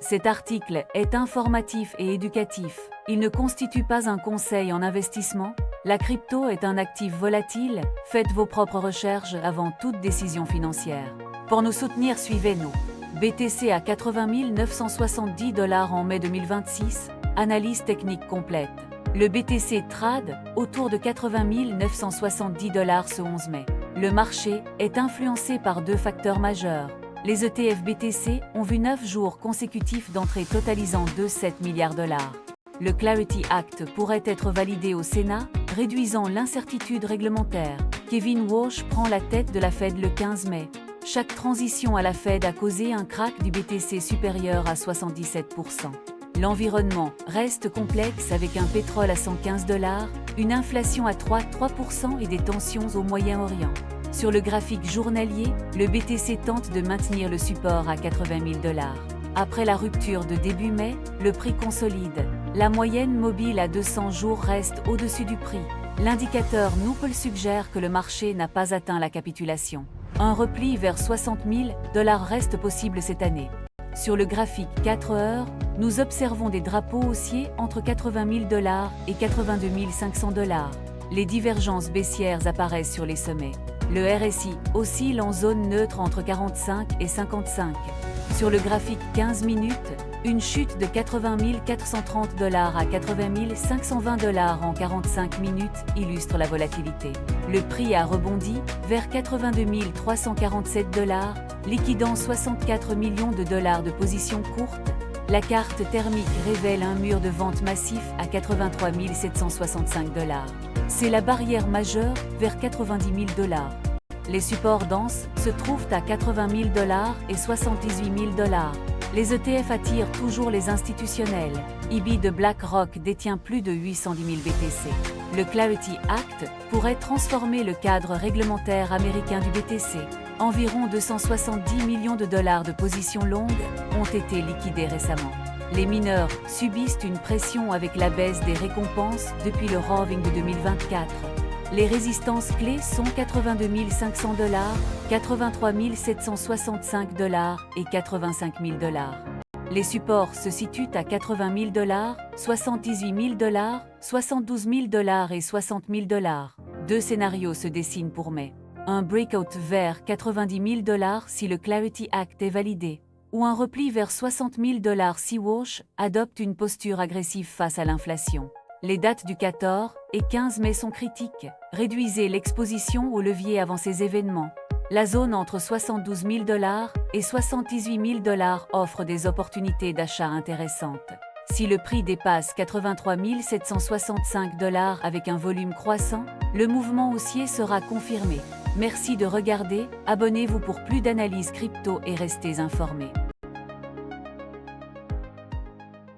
Cet article est informatif et éducatif. Il ne constitue pas un conseil en investissement. La crypto est un actif volatile. Faites vos propres recherches avant toute décision financière. Pour nous soutenir, suivez-nous. BTC à 80 970 $ en mai 2026. Analyse technique complète. Le BTC trade autour de 80 970 $ ce 11 mai. Le marché est influencé par deux facteurs majeurs. Les ETF BTC ont vu 9 jours consécutifs d'entrée totalisant 2,7 milliards $. Le Clarity Act pourrait être validé au Sénat, réduisant l'incertitude réglementaire. Kevin Walsh prend la tête de la Fed le 15 mai. Chaque transition à la Fed a causé un krach du BTC supérieur à 77%. L'environnement reste complexe avec un pétrole à 115 $, une inflation à 3% et des tensions au Moyen-Orient. Sur le graphique journalier, le BTC tente de maintenir le support à 80 000 $. Après la rupture de début mai, le prix consolide. La moyenne mobile à 200 jours reste au-dessus du prix. L'indicateur Nupl suggère que le marché n'a pas atteint la capitulation. Un repli vers 60 000 $ reste possible cette année. Sur le graphique 4 heures, nous observons des drapeaux haussiers entre 80 000 $ et 82 500 $. Les divergences baissières apparaissent sur les sommets. Le RSI oscille en zone neutre entre 45 et 55. Sur le graphique 15 minutes, une chute de 80 430 $ à 80 520 $ en 45 minutes illustre la volatilité. Le prix a rebondi vers 82 347 $, liquidant 64 millions de dollars de positions courtes. La carte thermique révèle un mur de vente massif à 83 765 $. C'est la barrière majeure vers 90 000 $. Les supports denses se trouvent à 80 000 $ et 78 000 $. Les ETF attirent toujours les institutionnels. IB de BlackRock détient plus de 810 000 BTC. Le Clarity Act pourrait transformer le cadre réglementaire américain du BTC. Environ 270 millions de dollars de positions longues ont été liquidés récemment. Les mineurs subissent une pression avec la baisse des récompenses depuis le halving de 2024. Les résistances clés sont 82 500 $, 83 765 $ et 85 000 $. Les supports se situent à 80 000 $, 78 000 $, 72 000 $ et 60 000 $. Deux scénarios se dessinent pour mai. Un breakout vers 90 000 $ si le Clarity Act est validé, ou un repli vers 60 000 $ si Walsh adopte une posture agressive face à l'inflation. Les dates du 14 et 15 mai sont critiques. Réduisez l'exposition au levier avant ces événements. La zone entre 72 000 $ et 78 000 $ offre des opportunités d'achat intéressantes. Si le prix dépasse 83 765 $ avec un volume croissant, le mouvement haussier sera confirmé. Merci de regarder, abonnez-vous pour plus d'analyses crypto et restez informés.